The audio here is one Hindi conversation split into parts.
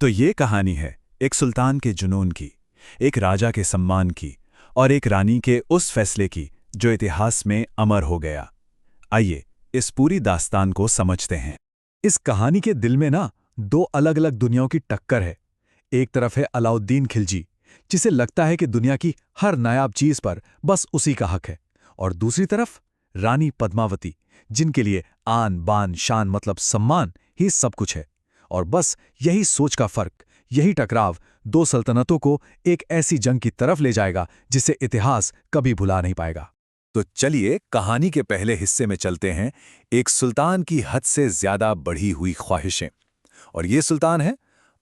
तो ये कहानी है एक सुल्तान के जुनून की, एक राजा के सम्मान की और एक रानी के उस फैसले की जो इतिहास में अमर हो गया। आइए इस पूरी दास्तान को समझते हैं। इस कहानी के दिल में ना दो अलग अलग दुनियाओं की टक्कर है। एक तरफ है अलाउद्दीन खिलजी, जिसे लगता है कि दुनिया की हर नायाब चीज पर बस उसी का हक है, और दूसरी तरफ रानी पद्मावती, जिनके लिए आन बान शान मतलब सम्मान ही सब कुछ है। और बस यही सोच का फर्क, यही टकराव दो सल्तनतों को एक ऐसी जंग की तरफ ले जाएगा जिसे इतिहास कभी भुला नहीं पाएगा। तो चलिए कहानी के पहले हिस्से में चलते हैं। एक सुल्तान की हद से ज्यादा बढ़ी हुई ख्वाहिशें। और ये सुल्तान है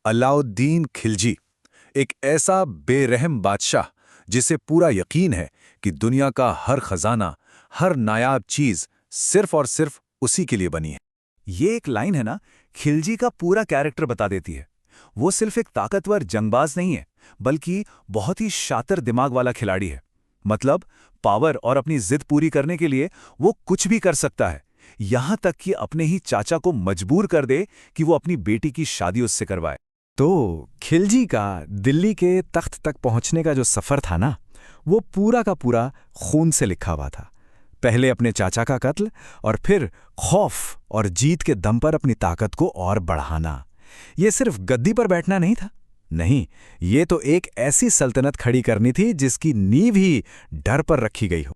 अलाउद्दीन खिलजी, एक ऐसा बेरहम बादशाह जिसे पूरा यकीन है कि दुनिया का हर खजाना, हर नायाब चीज सिर्फ और सिर्फ उसी के लिए बनी है। ये एक लाइन है ना, खिलजी का पूरा कैरेक्टर बता देती है। वो सिर्फ एक ताकतवर जंगबाज नहीं है, बल्कि बहुत ही शातिर दिमाग वाला खिलाड़ी है। मतलब पावर और अपनी जिद पूरी करने के लिए वो कुछ भी कर सकता है, यहां तक कि अपने ही चाचा को मजबूर कर दे कि वो अपनी बेटी की शादी उससे करवाए। तो खिलजी का दिल्ली के तख्त तक पहुंचने का जो सफर था ना, वो पूरा का पूरा खून से लिखा हुआ था। पहले अपने चाचा का कत्ल और फिर खौफ और जीत के दम पर अपनी ताकत को और बढ़ाना। ये सिर्फ गद्दी पर बैठना नहीं था, नहीं, ये तो एक ऐसी सल्तनत खड़ी करनी थी जिसकी नींव ही डर पर रखी गई हो।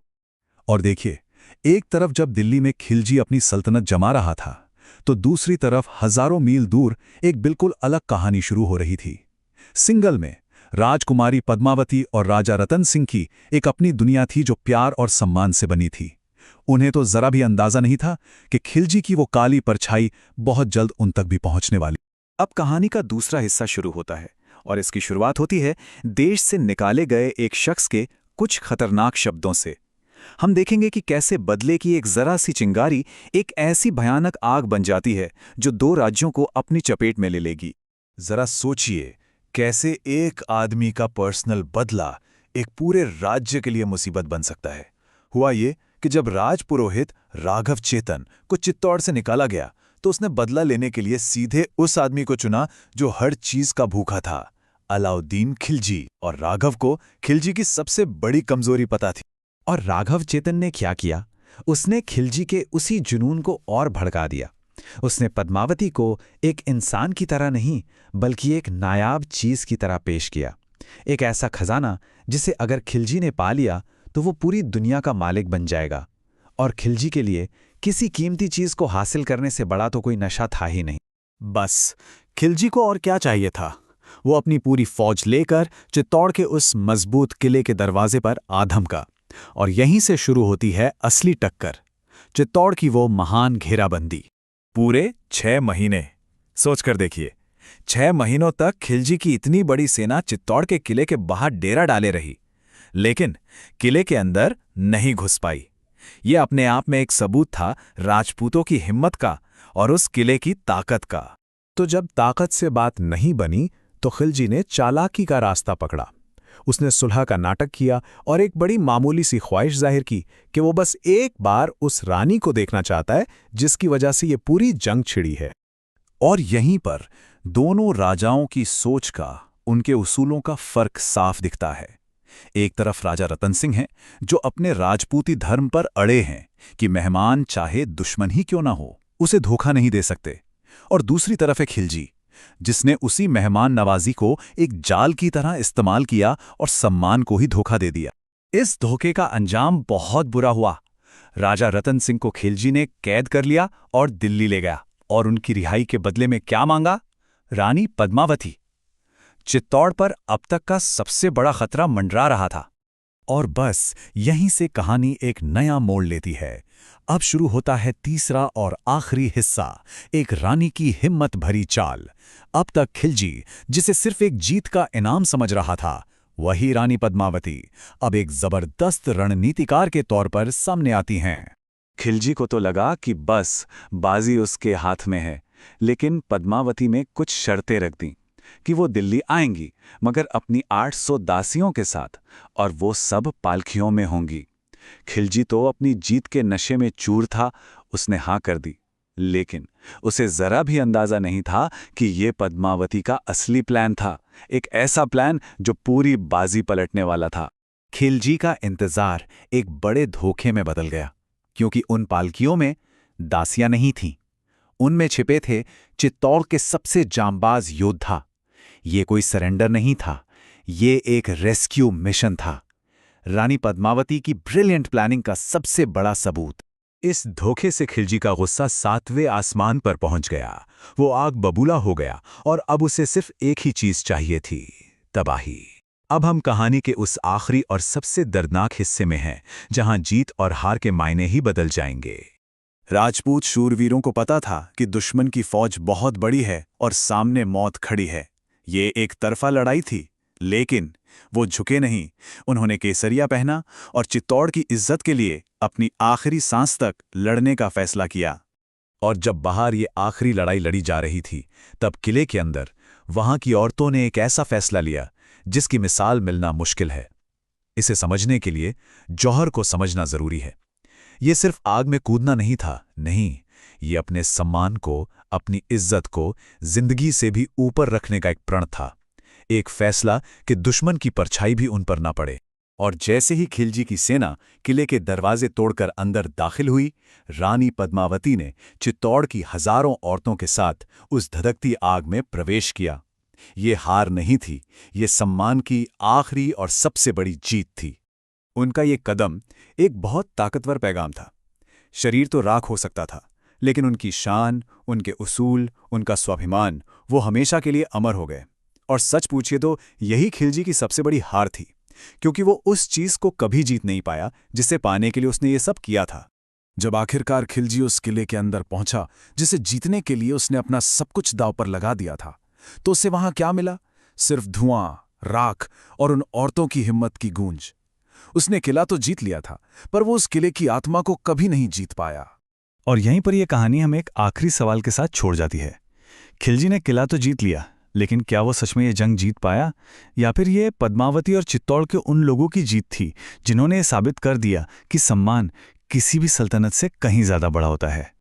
और देखिए, एक तरफ जब दिल्ली में खिलजी अपनी सल्तनत जमा रहा था, तो दूसरी तरफ हजारों मील दूर एक बिल्कुल अलग कहानी शुरू हो रही थी। सिंगल में राजकुमारी पद्मावती और राजा रतन सिंह की एक अपनी दुनिया थी जो प्यार और सम्मान से बनी थी। उन्हें तो जरा भी अंदाजा नहीं था कि खिलजी की वो काली परछाई बहुत जल्द उन तक भी पहुंचने वाली। अब कहानी का दूसरा हिस्सा शुरू होता है, और इसकी शुरुआत होती है देश से निकाले गए एक शख्स के कुछ खतरनाक शब्दों से। हम देखेंगे कि कैसे बदले की एक जरा सी चिंगारी एक ऐसी भयानक आग बन जाती है जो दो राज्यों को अपनी चपेट में ले लेगी। जरा सोचिए, कैसे एक आदमी का पर्सनल बदला एक पूरे राज्य के लिए मुसीबत बन सकता है। हुआ ये कि जब राजपुरोहित राघव चेतन को चित्तौड़ से निकाला गया, तो उसने बदला लेने के लिए सीधे उस आदमी को चुना जो हर चीज का भूखा था, अलाउद्दीन खिलजी। और राघव को खिलजी की सबसे बड़ी कमजोरी पता थी। और राघव चेतन ने क्या किया? उसने खिलजी के उसी जुनून को और भड़का दिया। उसने पद्मावती को एक इंसान की तरह नहीं, बल्कि एक नायाब चीज की तरह पेश किया। एक ऐसा खजाना जिसे अगर खिलजी ने पा लिया तो वो पूरी दुनिया का मालिक बन जाएगा। और खिलजी के लिए किसी कीमती चीज को हासिल करने से बड़ा तो कोई नशा था ही नहीं। बस खिलजी को और क्या चाहिए था? वो अपनी पूरी फौज लेकर चित्तौड़ के उस मजबूत किले के दरवाजे पर आ धमका। और यहीं से शुरू होती है असली टक्कर, चित्तौड़ की वो महान घेराबंदी। पूरे 6 महीने सोचकर देखिए, 6 महीनों तक खिलजी की इतनी बड़ी सेना चित्तौड़ के किले के बाहर डेरा डाले रही, लेकिन किले के अंदर नहीं घुस पाई। ये अपने आप में एक सबूत था राजपूतों की हिम्मत का और उस किले की ताकत का। तो जब ताकत से बात नहीं बनी, तो खिलजी ने चालाकी का रास्ता पकड़ा। उसने सुलह का नाटक किया और एक बड़ी मामूली सी ख्वाहिश जाहिर की कि वो बस एक बार उस रानी को देखना चाहता है जिसकी वजह से ये पूरी जंग छिड़ी है। और यहीं पर दोनों राजाओं की सोच का, उनके उसूलों का फर्क साफ दिखता है। एक तरफ राजा रतन सिंह हैं, जो अपने राजपूती धर्म पर अड़े हैं कि मेहमान चाहे दुश्मन ही क्यों ना हो, उसे धोखा नहीं दे सकते। और दूसरी तरफ है खिलजी, जिसने उसी मेहमान नवाजी को एक जाल की तरह इस्तेमाल किया और सम्मान को ही धोखा दे दिया। इस धोखे का अंजाम बहुत बुरा हुआ। राजा रतन सिंह को खिलजी ने कैद कर लिया और दिल्ली ले गया, और उनकी रिहाई के बदले में क्या मांगा? रानी पद्मावती। चित्तौड़ पर अब तक का सबसे बड़ा खतरा मंडरा रहा था। और बस यहीं से कहानी एक नया मोड़ लेती है। अब शुरू होता है तीसरा और आखिरी हिस्सा, एक रानी की हिम्मत भरी चाल। अब तक खिलजी, जिसे सिर्फ एक जीत का इनाम समझ रहा था, वही रानी पद्मावती अब एक जबरदस्त रणनीतिकार के तौर पर सामने आती हैं। खिलजी को तो लगा कि बस बाजी उसके हाथ में है, लेकिन पद्मावती में कुछ शर्तें रख दी कि वो दिल्ली आएंगी, मगर अपनी 800 दासियों के साथ, और वो सब पालखियों में होंगी। खिलजी तो अपनी जीत के नशे में चूर था। उसने हाँ कर दी, लेकिन उसे जरा भी अंदाजा नहीं था कि ये पद्मावती का असली प्लान था, एक ऐसा प्लान जो पूरी बाजी पलटने वाला था। खिलजी का इंतजार एक बड़े धोखे में बदल गया, क्योंकि उन पालकियों में दासियां नहीं थीं। उनमें छिपे थे चित्तौड़ के सबसे जांबाज योद्धा। ये कोई सरेंडर नहीं था, ये एक रेस्क्यू मिशन था, रानी पद्मावती की ब्रिलियंट प्लानिंग का सबसे बड़ा सबूत। इस धोखे से खिलजी का गुस्सा 7वें आसमान पर पहुंच गया। वो आग बबूला हो गया और अब उसे सिर्फ एक ही चीज चाहिए थी, तबाही। अब हम कहानी के उस आखिरी और सबसे दर्दनाक हिस्से में हैं, जहां जीत और हार के मायने ही बदल जाएंगे। राजपूत शूरवीरों को पता था कि दुश्मन की फौज बहुत बड़ी है और सामने मौत खड़ी है। ये एक तरफा लड़ाई थी, लेकिन वो झुके नहीं। उन्होंने केसरिया पहना और चित्तौड़ की इज्जत के लिए अपनी आखिरी सांस तक लड़ने का फैसला किया। और जब बाहर ये आखिरी लड़ाई लड़ी जा रही थी, तब किले के अंदर वहां की औरतों ने एक ऐसा फैसला लिया जिसकी मिसाल मिलना मुश्किल है। इसे समझने के लिए जौहर को समझना जरूरी है। ये सिर्फ आग में कूदना नहीं था, नहीं, ये अपने सम्मान को, अपनी इज्जत को जिंदगी से भी ऊपर रखने का एक प्रण था। एक फैसला कि दुश्मन की परछाई भी उन पर ना पड़े। और जैसे ही खिलजी की सेना किले के दरवाजे तोड़कर अंदर दाखिल हुई, रानी पद्मावती ने चित्तौड़ की हजारों औरतों के साथ उस धधकती आग में प्रवेश किया। ये हार नहीं थी, ये सम्मान की आखिरी और सबसे बड़ी जीत थी। उनका ये कदम एक बहुत ताकतवर पैगाम था। शरीर तो राख हो सकता था, लेकिन उनकी शान, उनके उसूल, उनका स्वाभिमान, वो हमेशा के लिए अमर हो गए। और सच पूछिए तो यही खिलजी की सबसे बड़ी हार थी, क्योंकि वो उस चीज को कभी जीत नहीं पाया जिसे पाने के लिए उसने ये सब किया था। जब आखिरकार खिलजी उस किले के अंदर पहुंचा जिसे जीतने के लिए उसने अपना सब कुछ दांव पर लगा दिया था, तो उसे वहां क्या मिला? सिर्फ धुआं, राख और उन औरतों की हिम्मत की गूंज। उसने किला तो जीत लिया था, पर वो उस किले की आत्मा को कभी नहीं जीत पाया। और यहीं पर यह कहानी हमें एक आखिरी सवाल के साथ छोड़ जाती है। खिलजी ने किला तो जीत लिया, लेकिन क्या वो सच में ये जंग जीत पाया, या फिर ये पद्मावती और चित्तौड़ के उन लोगों की जीत थी जिन्होंने ये साबित कर दिया कि सम्मान किसी भी सल्तनत से कहीं ज्यादा बड़ा होता है।